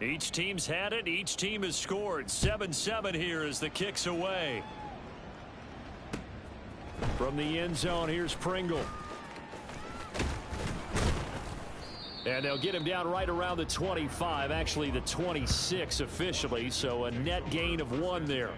Each team's had it. Each team has scored. 7-7 here as the kick's away. From the end zone, here's Pringle. And they'll get him down right around the 25, actually the 26 officially, so a net gain of 1 there.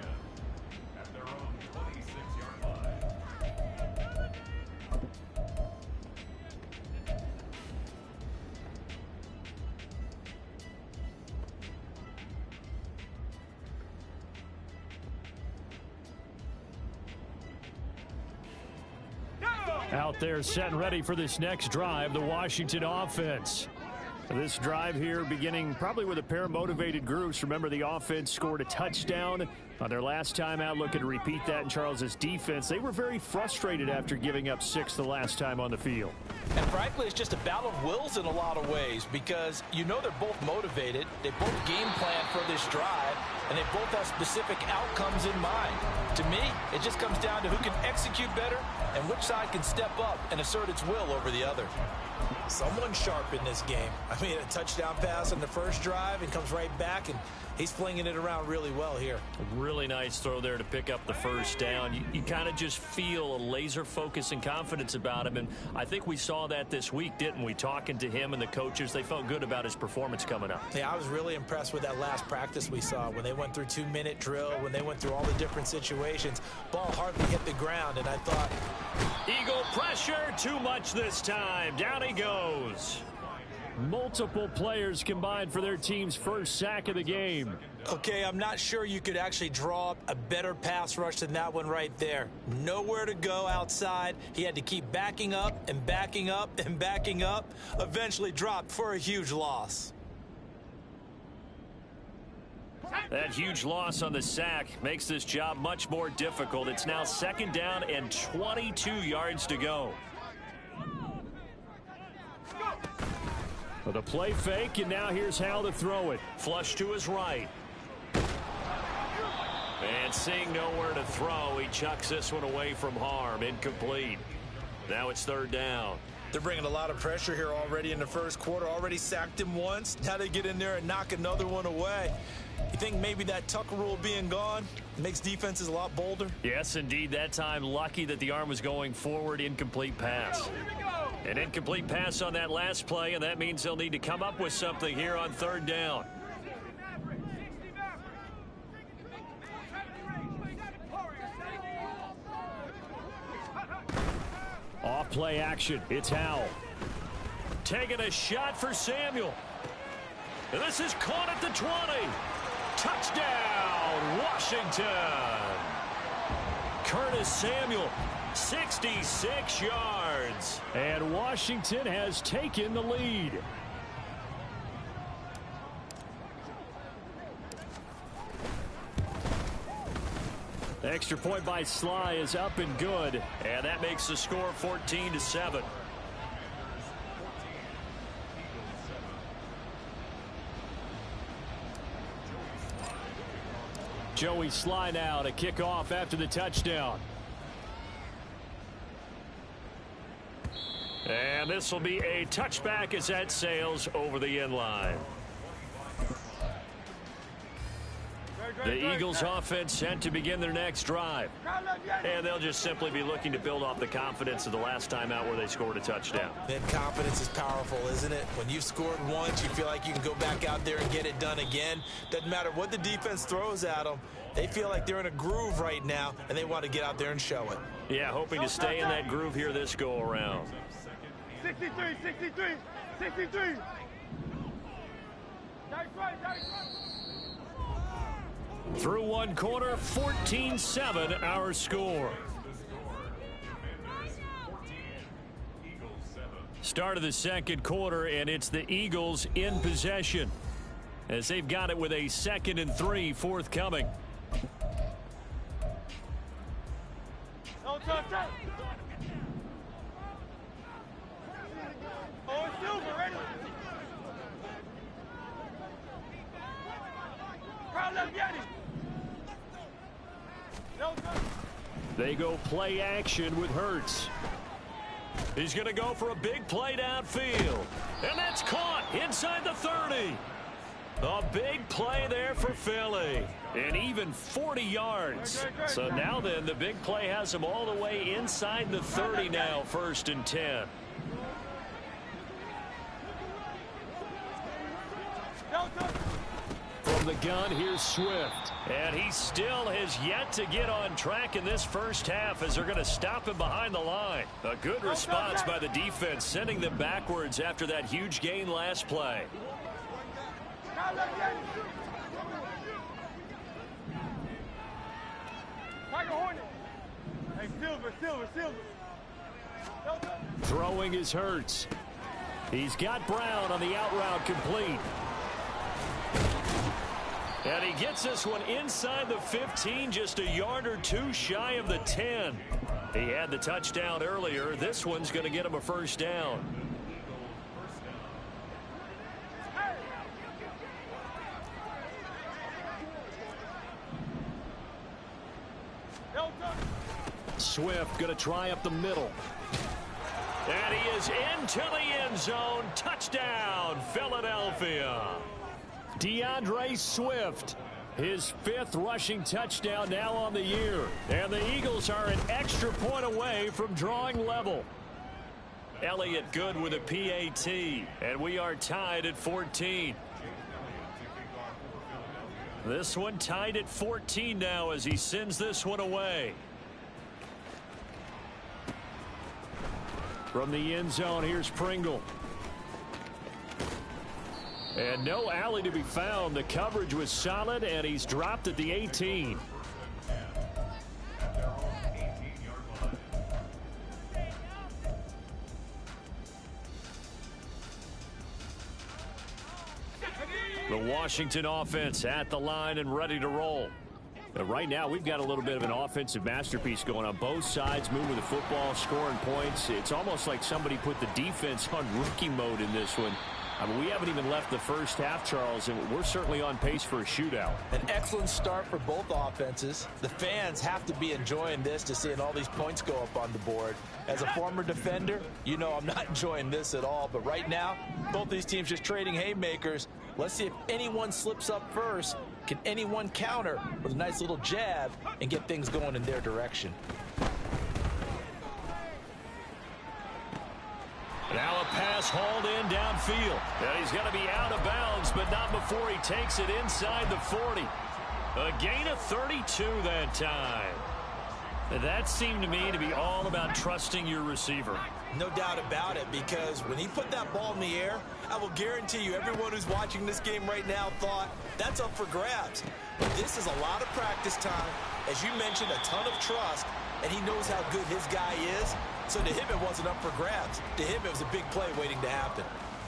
Out there set and ready for this next drive, the Washington offense. This drive here beginning probably with a pair of motivated groups. Remember, the offense scored a touchdown on their last time out. Looking to repeat that in Charles's defense. They were very frustrated after giving up 6 the last time on the field. And frankly, it's just a battle of wills in a lot of ways because you know they're both motivated. They both game plan for this drive, and they both have specific outcomes in mind. To me, it just comes down to who can execute better and which side can step up and assert its will over the other. Someone sharp in this game. I mean, a touchdown pass on the first drive and comes right back, and he's flinging it around really well here. A really nice throw there to pick up the first down. You kind of just feel a laser focus and confidence about him, and I think we saw that this week, didn't we? Talking to him and the coaches, they felt good about his performance coming up. Yeah, I was really impressed with that last practice we saw when they went through 2-minute drill, when they went through all the different situations. Ball hardly hit the ground, and I thought, Eagle pressure, too much this time. Down he goes. Multiple players combined for their team's first sack of the game. Okay, I'm not sure you could actually draw up a better pass rush than that one right there. Nowhere to go outside. He had to keep backing up and backing up and backing up. Eventually dropped for a huge loss. That huge loss on the sack makes this job much more difficult. It's now 2nd down and 22 yards to go. The play fake, and now here's how to throw it. Flush to his right. And seeing nowhere to throw, he chucks this one away from harm. Incomplete. Now it's 3rd down. They're bringing a lot of pressure here already in the first quarter. Already sacked him once. Now they get in there and knock another one away. You think maybe that Tucker rule being gone makes defenses a lot bolder? Yes, indeed. That time, lucky that the arm was going forward. Incomplete pass. An incomplete pass on that last play, and that means they'll need to come up with something here on 3rd down. Off play action. It's Howell. Taking a shot for Samuel. And this is caught at the 20. Touchdown, Washington. Curtis Samuel, 66 yards. And Washington has taken the lead. The extra point by Sly is up and good. And that makes the score 14-7. Joey Sly now to kick off after the touchdown. And this will be a touchback as that sails over the end line. The Eagles offense set to begin their next drive. And they'll just simply be looking to build off the confidence of the last time out where they scored a touchdown. That confidence is powerful, isn't it? When you've scored once, you feel like you can go back out there and get it done again. Doesn't matter what the defense throws at them. They feel like they're in a groove right now, and they want to get out there and show it. Yeah, hoping to stay in that groove here this go-around. 63, 63, 63. Through one quarter, 14-7 our score. Start of the second quarter, and it's the Eagles in possession as they've got it with a 2nd and 3 forthcoming. They go play action with Hurts. He's going to go for a big play downfield. And that's caught inside the 30. A big play there for Philly. And even 40 yards. So now then, the big play has them all the way inside the 30 now, 1st and 10. From the gun, here's Swift. And he still has yet to get on track in this first half as they're going to stop him behind the line. A good response by the defense, sending them backwards after that huge gain last play. Hey, Silver. Throwing is Hurts. He's got Brown on the out route complete. And he gets this one inside the 15, just a yard or two shy of the 10. He had the touchdown earlier. This one's going to get him a first down. Swift going to try up the middle. And he is into the end zone. Touchdown, Philadelphia. DeAndre Swift, his 5th rushing touchdown now on the year. And the Eagles are an extra point away from drawing level. Elliott good with a PAT. And we are tied at 14. This one tied at 14 now as he sends this one away. From the end zone, here's Pringle. And no alley to be found. The coverage was solid, and he's dropped at the 18. The Washington offense at the line and ready to roll. But right now, we've got a little bit of an offensive masterpiece going on. Both sides moving the football, scoring points. It's almost like somebody put the defense on rookie mode in this one. I mean, we haven't even left the first half, Charles, and we're certainly on pace for a shootout. An excellent start for both offenses. The fans have to be enjoying this to seeing all these points go up on the board. As a former defender, you know I'm not enjoying this at all. But right now, both these teams just trading haymakers. Let's see if anyone slips up first. Can anyone counter with a nice little jab and get things going in their direction? Now a pass hauled in downfield. And he's going to be out of bounds, but not before he takes it inside the 40. A gain of 32 that time. That seemed to me to be all about trusting your receiver. No doubt about it, because when he put that ball in the air, I will guarantee you everyone who's watching this game right now thought that's up for grabs. But this is a lot of practice time. As you mentioned, a ton of trust, and he knows how good his guy is. So to him, it wasn't up for grabs. To him, it was a big play waiting to happen.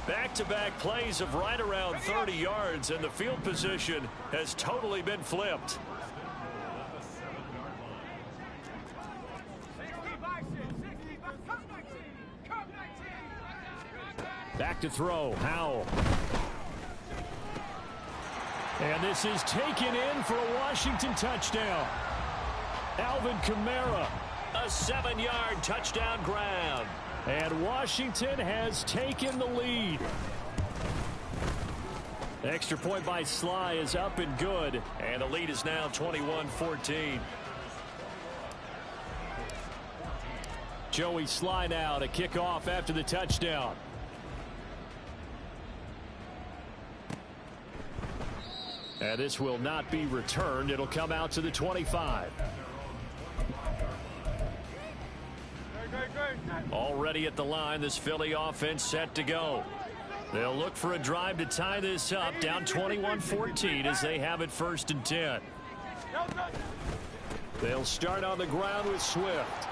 Back-to-back plays of right around 30 yards, and the field position has totally been flipped. Back to throw, Howell. And this is taken in for a Washington touchdown. Alvin Kamara, a 7-yard touchdown grab. And Washington has taken the lead. Extra point by Sly is up and good. And the lead is now 21-14. Joey Sly now to kick off after the touchdown. And this will not be returned. It'll come out to the 25. Already at the line, this Philly offense set to go. They'll look for a drive to tie this up, down 21-14 as they have it 1st and 10. They'll start on the ground with Swift.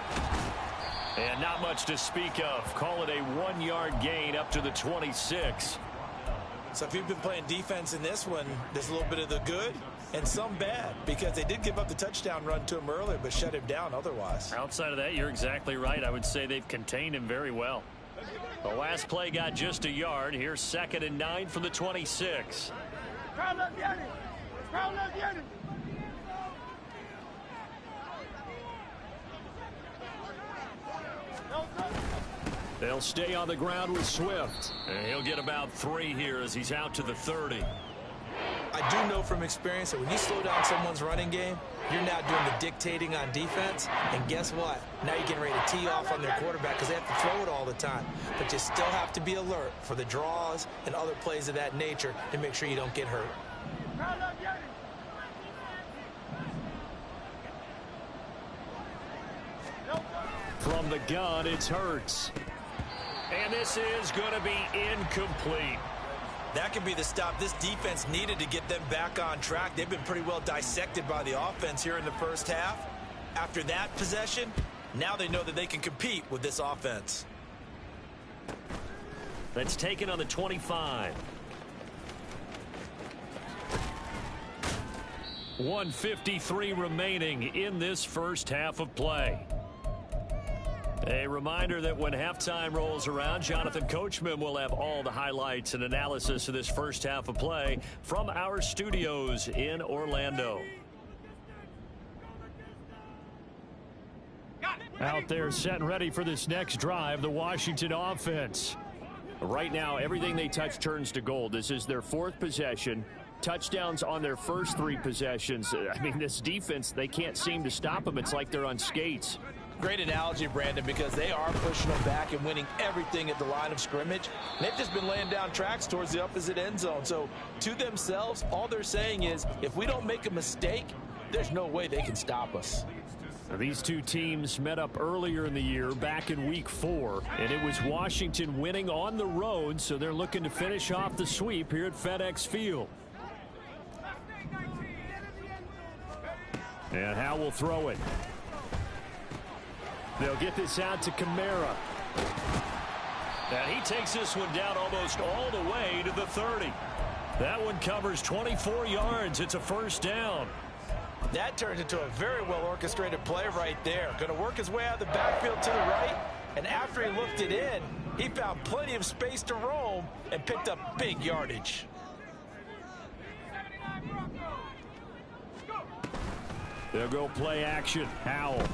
And not much to speak of. Call it a 1-yard gain up to the 26. So if you've been playing defense in this one, there's a little bit of the good and some bad, because they did give up the touchdown run to him earlier but shut him down otherwise. Outside of that, you're exactly right. I would say they've contained him very well. The last play got just a yard. Here's 2nd and 9 from the 26. They'll stay on the ground with Swift. And he'll get about 3 here as he's out to the 30. I do know from experience that when you slow down someone's running game, you're now doing the dictating on defense. And guess what? Now you're getting ready to tee off on their quarterback because they have to throw it all the time. But you still have to be alert for the draws and other plays of that nature to make sure you don't get hurt. From the gun, it's Hurts. And this is going to be incomplete. That could be the stop this defense needed to get them back on track. They've been pretty well dissected by the offense here in the first half. After that possession, now they know that they can compete with this offense. That's taken on the 25. 1:53 remaining in this first half of play. A reminder that when halftime rolls around, Jonathan Coachman will have all the highlights and analysis of this first half of play from our studios in Orlando. Out there set and ready for this next drive, the Washington offense. Right now, everything they touch turns to gold. This is their fourth possession. Touchdowns on their first three possessions. I mean, this defense, they can't seem to stop them. It's like they're on skates. Great analogy, Brandon, because they are pushing them back and winning everything at the line of scrimmage. And they've just been laying down tracks towards the opposite end zone. So to themselves, all they're saying is, if we don't make a mistake, there's no way they can stop us. Now, these two teams met up earlier in the year, back in week 4, and it was Washington winning on the road, so they're looking to finish off the sweep here at FedEx Field. And Howe will throw it. They'll get this out to Kamara. And he takes this one down almost all the way to the 30. That one covers 24 yards. It's a first down. That turns into a very well-orchestrated play right there. Going to work his way out of the backfield to the right. And after he looked it in, he found plenty of space to roam and picked up big yardage. They'll go play action. Howell.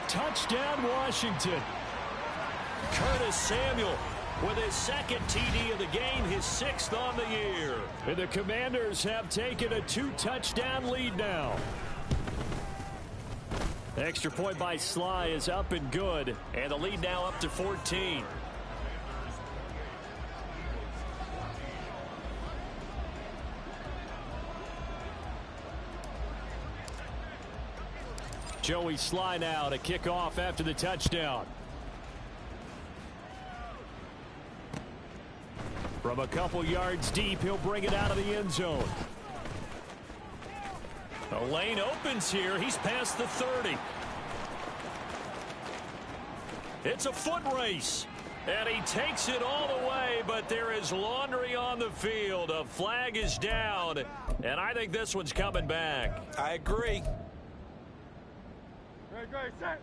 Touchdown, Washington. Curtis Samuel with his second TD of the game, his 6th on the year. And the Commanders have taken a 2-touchdown lead now. The extra point by Sly is up and good, and the lead now up to 14. Joey Sly now to kick off after the touchdown. From a couple yards deep, he'll bring it out of the end zone. The lane opens here. He's past the 30. It's a foot race. And he takes it all the way, but there is laundry on the field. A flag is down, and I think this one's coming back. I agree. Great, set.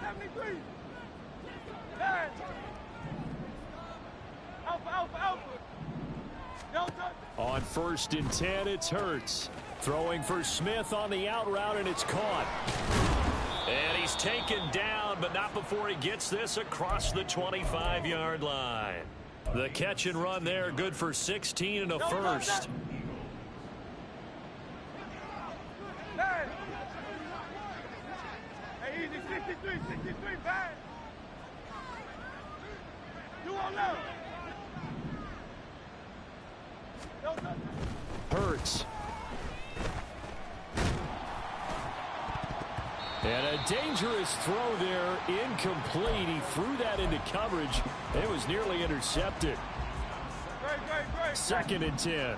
'73. Alpha. On 1st and 10, it's Hurts. Throwing for Smith on the out route, and it's caught. And he's taken down, but not before he gets this across the 25-yard line. The catch and run there, good for 16 and a first. Hey, easy, 63, bad. You won't know. Hurts. And a dangerous throw there, incomplete. He threw that into coverage. It was nearly intercepted. Great. 2nd and 10.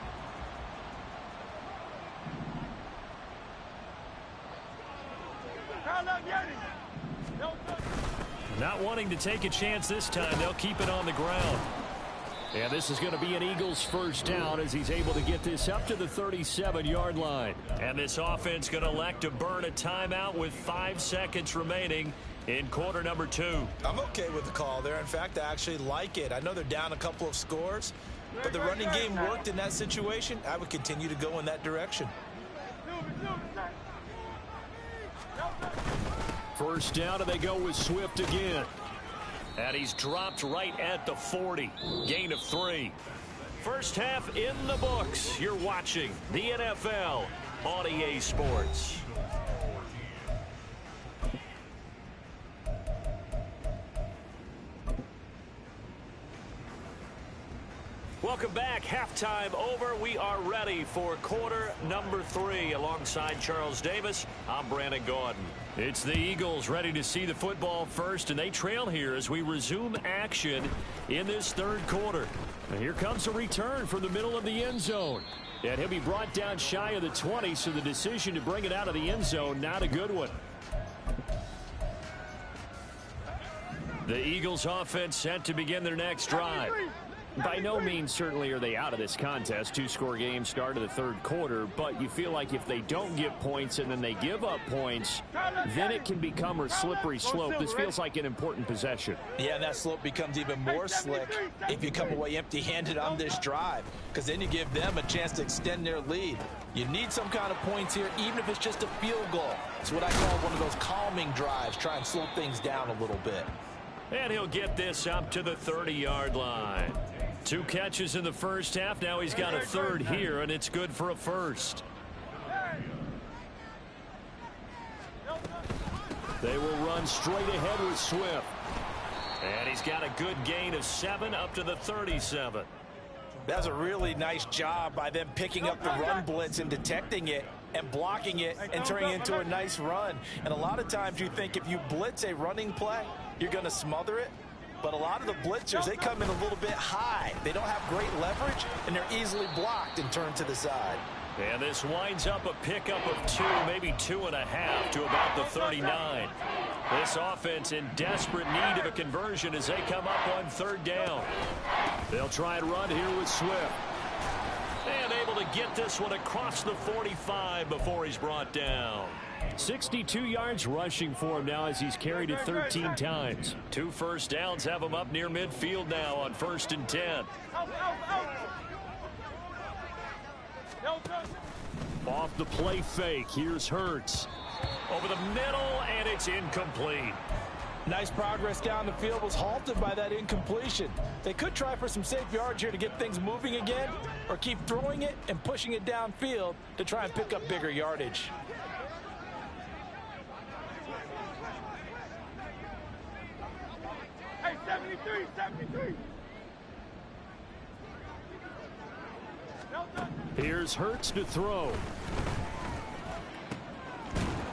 Not wanting to take a chance this time, they'll keep it on the ground. And this is going to be an Eagles first down as he's able to get this up to the 37-yard line. And this offense going to elect to burn a timeout with 5 seconds remaining in quarter number 2. I'm okay with the call there. In fact, I actually like it. I know they're down a couple of scores, but the running game worked in that situation. I would continue to go in that direction. First down, and they go with Swift again. And he's dropped right at the 40. Gain of 3. First half in the books. You're watching the NFL on EA Sports. Welcome back. Halftime over. We are ready for quarter number 3. Alongside Charles Davis, I'm Brandon Gaudin. It's the Eagles ready to see the football first, and they trail here as we resume action in this third quarter. And here comes a return from the middle of the end zone. And he'll be brought down shy of the 20, so the decision to bring it out of the end zone, not a good one. The Eagles offense set to begin their next drive. By no means certainly are they out of this contest. 2-score game start of the third quarter, but you feel like if they don't get points and then they give up points, then it can become a slippery slope. This feels like an important possession. Yeah, and that slope becomes even more slick if you come away empty-handed on this drive, because then you give them a chance to extend their lead. You need some kind of points here, even if it's just a field goal. It's what I call one of those calming drives. Try and slow things down a little bit. And he'll get this up to the 30-yard line. 2 catches in the first half. Now he's got a third here, and it's good for a first. They will run straight ahead with Swift. And he's got a good gain of 7 up to the 37. That's a really nice job by them picking up the run blitz and detecting it and blocking it and turning it into a nice run. And a lot of times you think if you blitz a running play, you're going to smother it. But a lot of the blitzers, they come in a little bit high. They don't have great leverage, and they're easily blocked and turned to the side. And this winds up a pickup of 2, maybe 2.5 to about the 39. This offense in desperate need of a conversion as they come up on third down. They'll try and run here with Swift. And able to get this one across the 45 before he's brought down. 62 yards rushing for him now as he's carried it 13 times. 2 first downs have him up near midfield now on 1st and 10. Off the play fake. Here's Hurts. Over the middle, and it's incomplete. Nice progress down the field, was halted by that incompletion. They could try for some safe yards here to get things moving again, or keep throwing it and pushing it downfield to try and pick up bigger yardage. Hey, 73, 73. Here's Hurts to throw.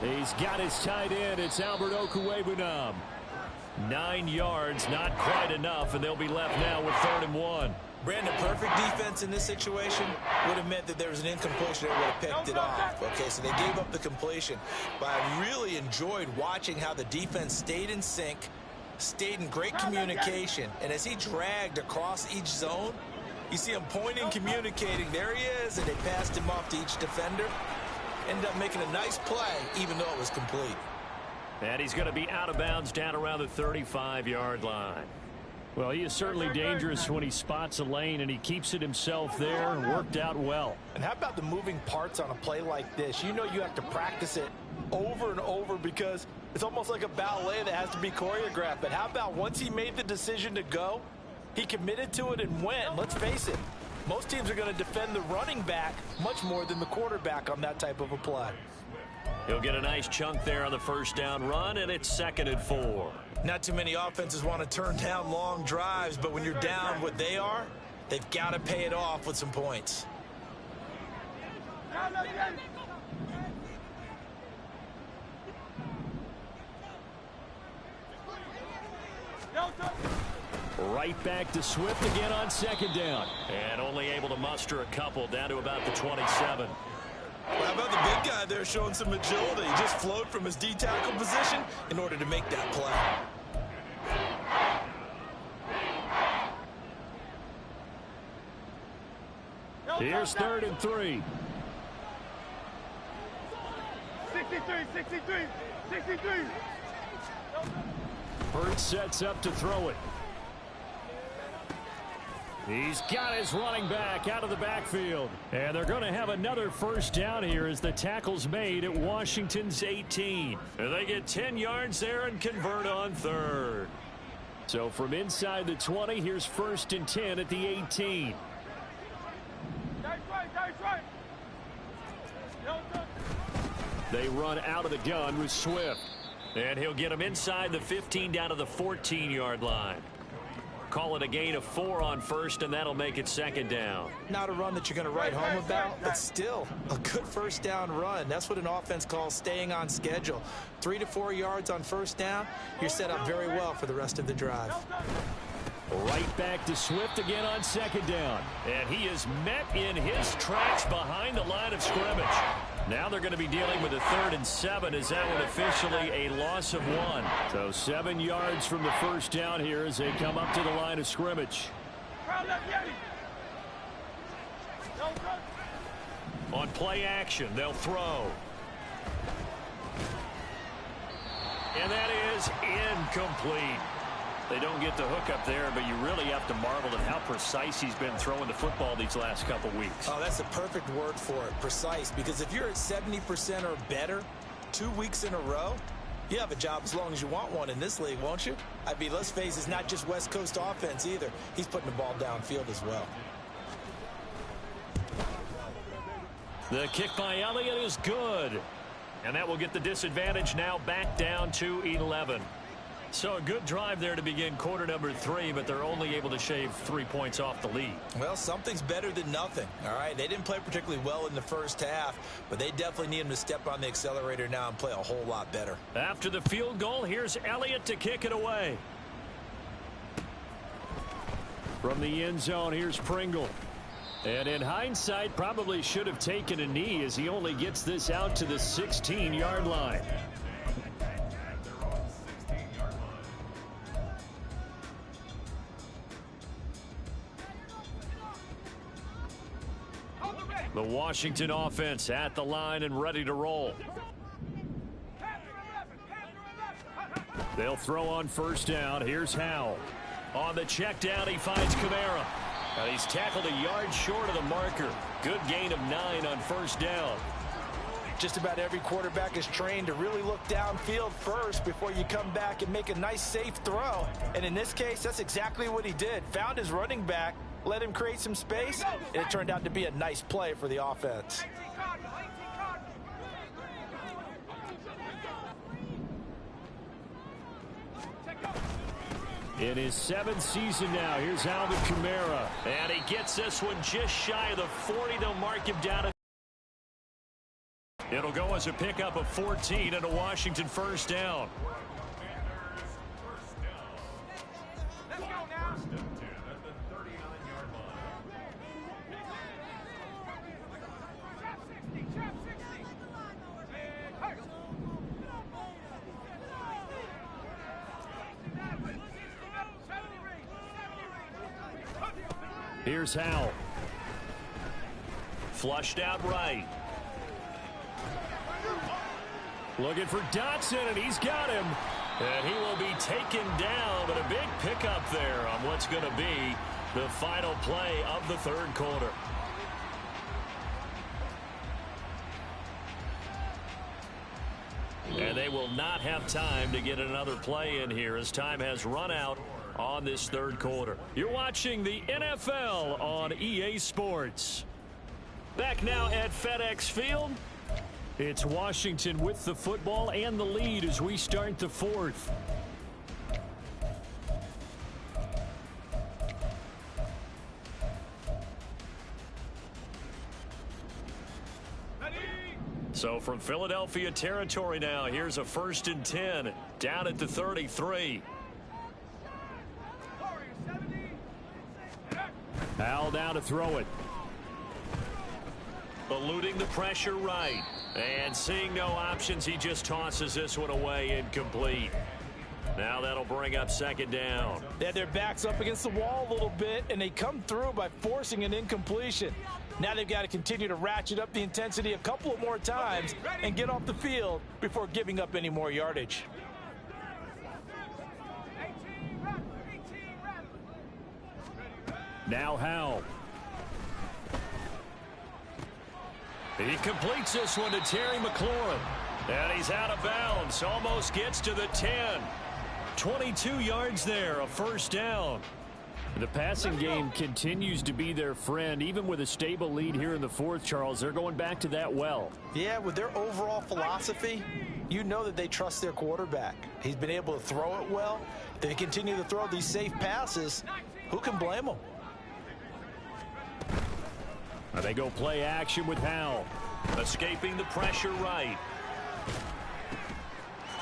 He's got his tight end. It's Albert Okwuegbunam. 9 yards, not quite enough, and they'll be left now with 3rd and 1. Brandon, perfect defense in this situation would have meant that there was an incompletion that would have picked it off. Okay, so they gave up the completion. But I really enjoyed watching how the defense stayed in sync, stayed in great communication, and as he dragged across each zone, you see him pointing, communicating. There he is, and they passed him off to each defender. Ended up making a nice play, even though it was complete. And he's going to be out of bounds down around the 35-yard line. Well, he is certainly dangerous when he spots a lane, and he keeps it himself there and worked out well. And how about the moving parts on a play like this? You know you have to practice it over and over because it's almost like a ballet that has to be choreographed. But how about once he made the decision to go, he committed to it and went. Let's face it, most teams are going to defend the running back much more than the quarterback on that type of a play. He'll get a nice chunk there on the first down run, and it's 2nd and 4. Not too many offenses want to turn down long drives, but when you're down what they are, they've got to pay it off with some points. Right back to Swift again on 2nd down. And only able to muster a couple down to about the 27. Well, how about the big guy there showing some agility? He just flowed from his D-tackle position in order to make that play. Here's 3rd and 3. 63, 63, 63. Hurts sets up to throw it. He's got his running back out of the backfield. And they're going to have another first down here as the tackle's made at Washington's 18. And they get 10 yards there and convert on third. So from inside the 20, here's 1st and 10 at the 18. They run out of the gun with Swift. And he'll get him inside the 15 down to the 14-yard line. Call it a gain of 4 on first, and that'll make it 2nd down. Not a run that you're going to write home about, but still a good first down run. That's what an offense calls staying on schedule. 3 to 4 yards on first down. You're set up very well for the rest of the drive. Right back to Swift again on 2nd down. And he is met in his tracks behind the line of scrimmage. Now they're going to be dealing with a 3rd and 7 as that one officially a loss of 1. So 7 yards from the first down here as they come up to the line of scrimmage. On play action, they'll throw. And that is incomplete. They don't get the hook up there, but you really have to marvel at how precise he's been throwing the football these last couple weeks. Oh, that's the perfect word for it, precise. Because if you're at 70% or better 2 weeks in a row, you have a job as long as you want one in this league, won't you? I mean, let's face it, it's not just West Coast offense either. He's putting the ball downfield as well. The kick by Elliott is good. And that will get the disadvantage now back down to 11. So a good drive there to begin quarter number 3, but they're only able to shave 3 points off the lead. Well, something's better than nothing. All right, they didn't play particularly well in the first half, but they definitely need him to step on the accelerator now and play a whole lot better. After the field goal, here's Elliott to kick it away. From the end zone, here's Pringle. And in hindsight, probably should have taken a knee as he only gets this out to the 16-yard line. The Washington offense at the line and ready to roll. They'll throw on first down. Here's Howell. On the check down, he finds Kamara. And he's tackled a yard short of the marker. Good gain of 9 on first down. Just about every quarterback is trained to really look downfield first before you come back and make a nice, safe throw. And in this case, that's exactly what he did. Found his running back, let him create some space, and it turned out to be a nice play for the offense. In his 7th season now, here's Alvin Kamara. And he gets this one just shy of the 40. They'll mark him down at. It'll go as a pickup of 14 and a Washington first down. Let's go now. Here's Howell. Flushed out right. Looking for Dotson, and he's got him. And he will be taken down, but a big pickup there on what's going to be the final play of the third quarter. And they will not have time to get another play in here as time has run out on this third quarter. You're watching the NFL on EA Sports. Back now at FedEx Field. It's Washington with the football and the lead as we start the fourth. So from Philadelphia territory now, here's a 1st and 10 down at the 33. Howell down to throw it. Eluding the pressure right. And seeing no options, he just tosses this one away incomplete. Now that'll bring up 2nd down. They had their backs up against the wall a little bit, and they come through by forcing an incompletion. Now they've got to continue to ratchet up the intensity a couple of more times and get off the field before giving up any more yardage. Now Howell. He completes this one to Terry McLaurin. And he's out of bounds. Almost gets to the 10. 22 yards there, a first down. The passing game continues to be their friend. Even with a stable lead here in the fourth, Charles, they're going back to that well. Yeah, with their overall philosophy, you know that they trust their quarterback. He's been able to throw it well. They continue to throw these safe passes. Who can blame them? They go play action with Howell. Escaping the pressure right.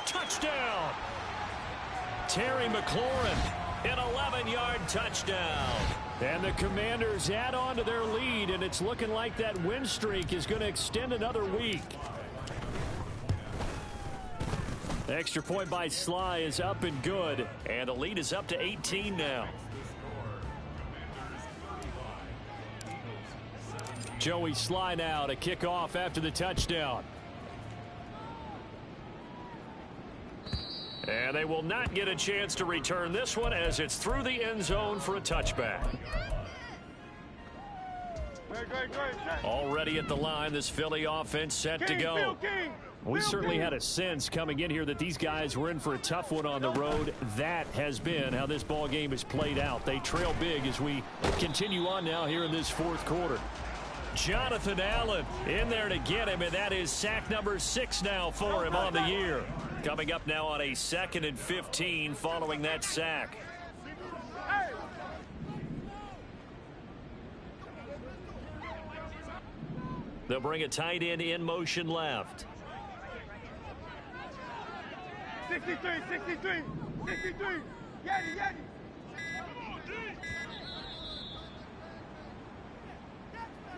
Touchdown! Terry McLaurin, an 11-yard touchdown. And the Commanders add on to their lead, and it's looking like that win streak is going to extend another week. The extra point by Sly is up and good, and the lead is up to 18 now. Joey Sly now to kick off after the touchdown. And they will not get a chance to return this one as it's through the end zone for a touchback. Already at the line, this Philly offense set to go. We certainly had a sense coming in here that these guys were in for a tough one on the road. That has been how this ball game has played out. They trail big as we continue on now here in this fourth quarter. Jonathan Allen in there to get him, and that is sack number 6 now for him on the year. Coming up now on a 2nd and 15 following that sack. They'll bring a tight end in motion left. 63, 63, 63. Yeti.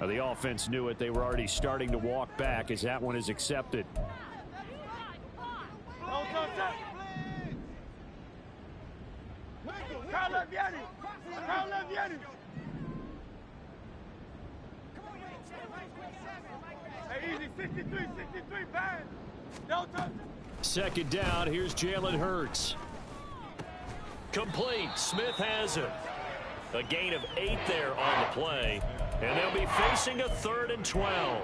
The offense knew it. They were already starting to walk back as that one is accepted. Hey, easy, 63, bang. No touch. Second down, here's Jalen Hurts. Complete, Smith has it. A gain of 8 there on the play. And they'll be facing a 3rd and 12.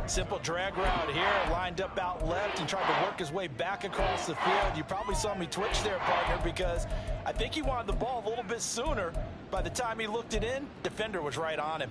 Simple drag route here, lined up out left and tried to work his way back across the field. You probably saw me twitch there, partner, because I think he wanted the ball a little bit sooner. By the time he looked it in, defender was right on him.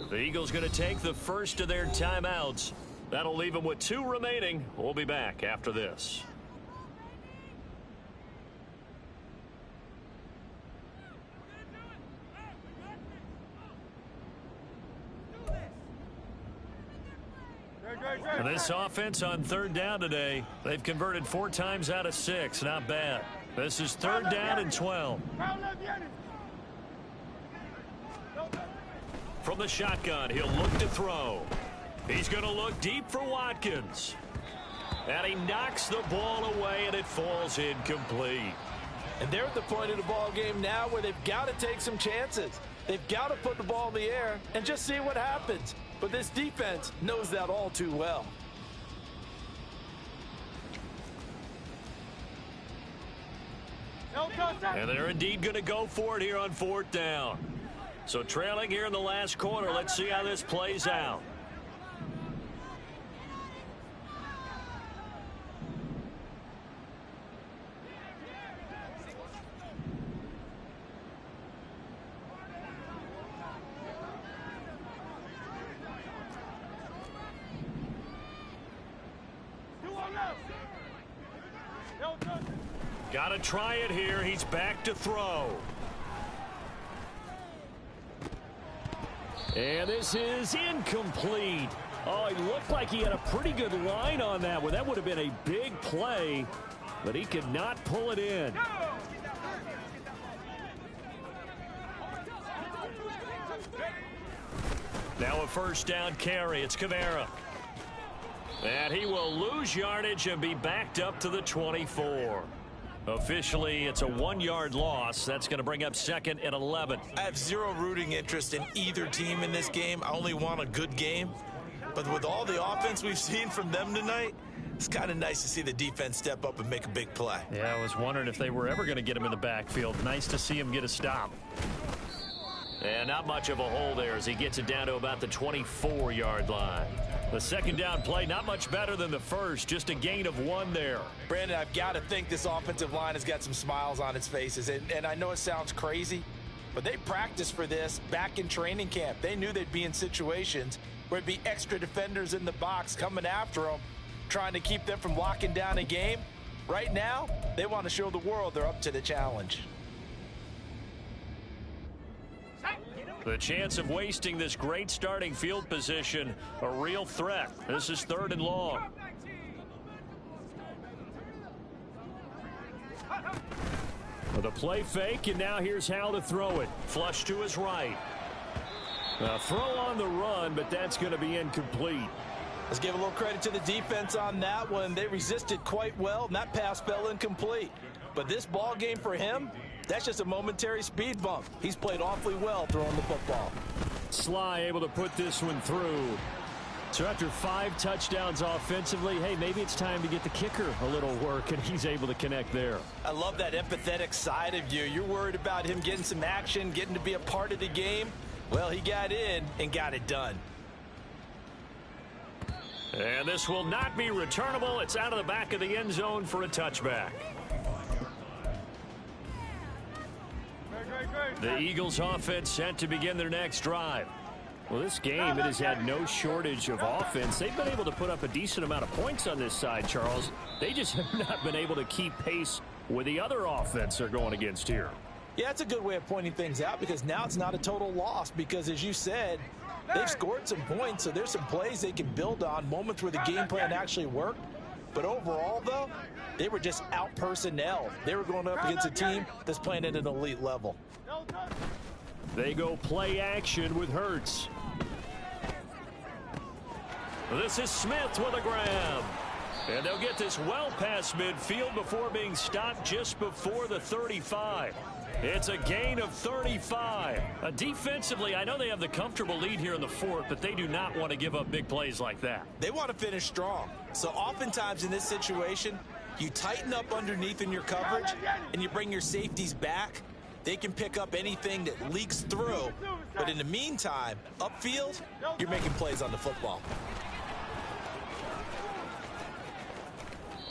The Eagles going to take the first of their timeouts. That'll leave them with 2 remaining. We'll be back after this. This offense on 3rd down today, they've converted 4 times out of 6. Not bad. This is 3rd down and 12. From the shotgun, he'll look to throw. He's going to look deep for Watkins. And he knocks the ball away, and it falls incomplete. And they're at the point of the ball game now where they've got to take some chances. They've got to put the ball in the air and just see what happens. But this defense knows that all too well. And they're indeed going to go for it here on 4th down. So trailing here in the last quarter, let's see how this plays out. Got to try it here. He's back to throw. And this is incomplete. Oh, he looked like he had a pretty good line on that one. That would have been a big play, but he could not pull it in. Now a first down carry. It's Kamara. And he will lose yardage and be backed up to the 24. Officially, it's a 1-yard loss. That's going to bring up second and 11. I have zero rooting interest in either team in this game. I only want a good game. But with all the offense we've seen from them tonight, it's kind of nice to see the defense step up and make a big play. Yeah, I was wondering if they were ever going to get him in the backfield. Nice to see him get a stop. And not much of a hole there as he gets it down to about the 24-yard line. The second down play, not much better than the first, just a gain of 1 there. Brandon, I've got to think this offensive line has got some smiles on its faces. And I know it sounds crazy, but they practiced for this back in training camp. They knew they'd be in situations where it'd be extra defenders in the box coming after them, trying to keep them from locking down a game. Right now, they want to show the world they're up to the challenge. The chance of wasting this great starting field position, a real threat. This is 3rd and long. With a play fake, and now here's how to throw it. Flush to his right. A throw on the run, but that's going to be incomplete. Let's give a little credit to the defense on that one. They resisted quite well, and that pass fell incomplete. But this ball game for him, that's just a momentary speed bump. He's played awfully well throwing the football. Sly able to put this one through. So after 5 touchdowns offensively, hey, maybe it's time to get the kicker a little work, and he's able to connect there. I love that empathetic side of you. You're worried about him getting some action, getting to be a part of the game. Well, he got in and got it done. And this will not be returnable. It's out of the back of the end zone for a touchback. The Eagles offense set to begin their next drive. Well, this game, it has had no shortage of offense. They've been able to put up a decent amount of points on this side, Charles. They just have not been able to keep pace with the other offense they're going against here. Yeah, that's a good way of pointing things out because now it's not a total loss because, as you said, they've scored some points, so there's some plays they can build on, moments where the game plan actually worked. But overall, though, they were just out-personnel. They were going up against a team that's playing at an elite level. They go play action with Hurts. This is Smith with a grab. And they'll get this well past midfield before being stopped just before the 35. It's a gain of 35. Defensively, I know they have the comfortable lead here in the 4th, but they do not want to give up big plays like that. They want to finish strong. So oftentimes in this situation, you tighten up underneath in your coverage and you bring your safeties back. They can pick up anything that leaks through. But in the meantime, upfield, you're making plays on the football.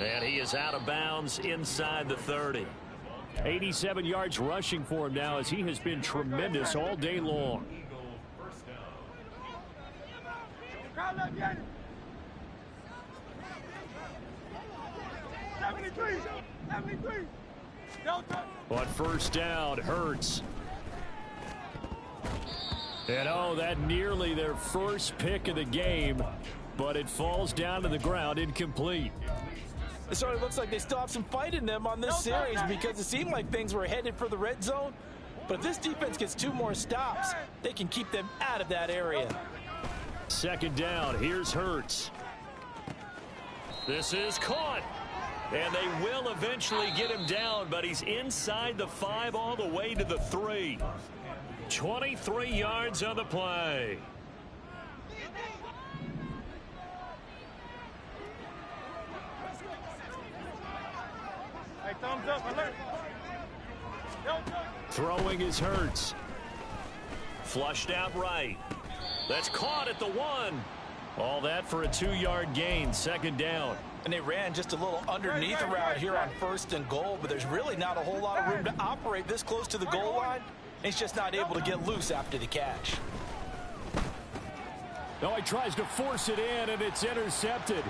And he is out of bounds inside the 30. 87 yards rushing for him now as he has been tremendous all day long. On first down, Hurts. And oh, that nearly their first pick of the game, but it falls down to the ground incomplete. It sort of looks like they still have some fight in them on this series because it seemed like things were headed for the red zone. But if this defense gets 2 more stops, they can keep them out of that area. Second down, here's Hurts. This is caught. And they will eventually get him down, but he's inside the 5 all the way to the 3. 23 yards on the play. Thumbs up, alert. Throwing is Hurts. Flushed out right. That's caught at the 1. All that for a 2-yard gain, second down. And they ran just a little underneath around here on 1st and goal, but there's really not a whole lot of room to operate this close to the goal line. He's just not able to get loose after the catch. Oh, he tries to force it in, and it's intercepted.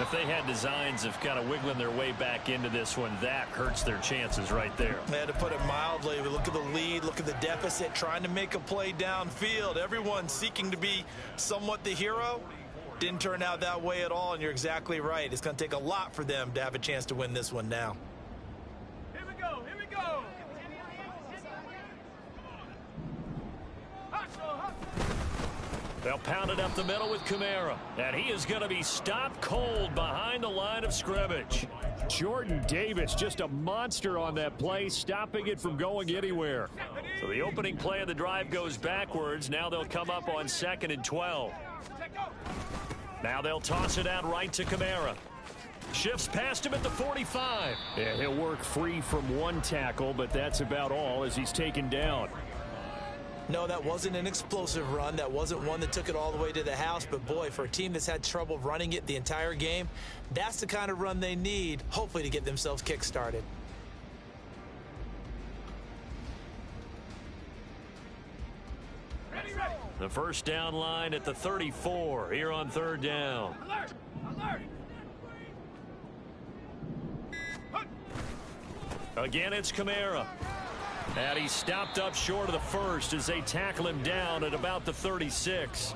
If they had designs of kind of wiggling their way back into this one, that hurts their chances right there. They had to put it mildly. Look at the lead, look at the deficit, trying to make a play downfield. Everyone seeking to be somewhat the hero. Didn't turn out that way at all, and you're exactly right. It's going to take a lot for them to have a chance to win this one now. Here we go, here we go. They'll pound it up the middle with Kamara. And he is going to be stopped cold behind the line of scrimmage. Jordan Davis, just a monster on that play, stopping it from going anywhere. So the opening play of the drive goes backwards. Now they'll come up on 2nd and 12. Now they'll toss it out right to Kamara. Shifts past him at the 45. Yeah, he'll work free from one tackle, but that's about all as he's taken down. No, that wasn't an explosive run. That wasn't one that took it all the way to the house. But, boy, for a team that's had trouble running it the entire game, that's the kind of run they need, hopefully, to get themselves kick-started. The first down line at the 34 here on 3rd down. Alert! Alert! Again, it's Kamara. And he's stopped up short of the first as they tackle him down at about the 36.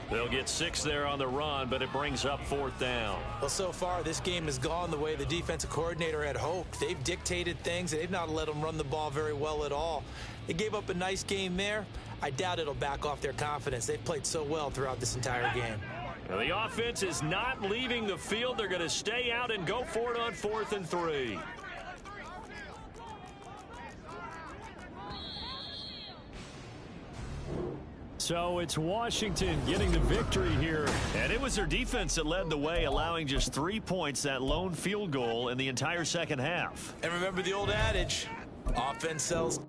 They'll get 6 there on the run, but it brings up 4th down. Well, so far, this game has gone the way the defensive coordinator had hoped. They've dictated things, and they've not let them run the ball very well at all. They gave up a nice game there. I doubt it'll back off their confidence. They've played so well throughout this entire game. Now, the offense is not leaving the field. They're going to stay out and go for it on 4th and 3. So it's Washington getting the victory here. And it was their defense that led the way, allowing just 3 points, that lone field goal in the entire second half. And remember the old adage, offense sells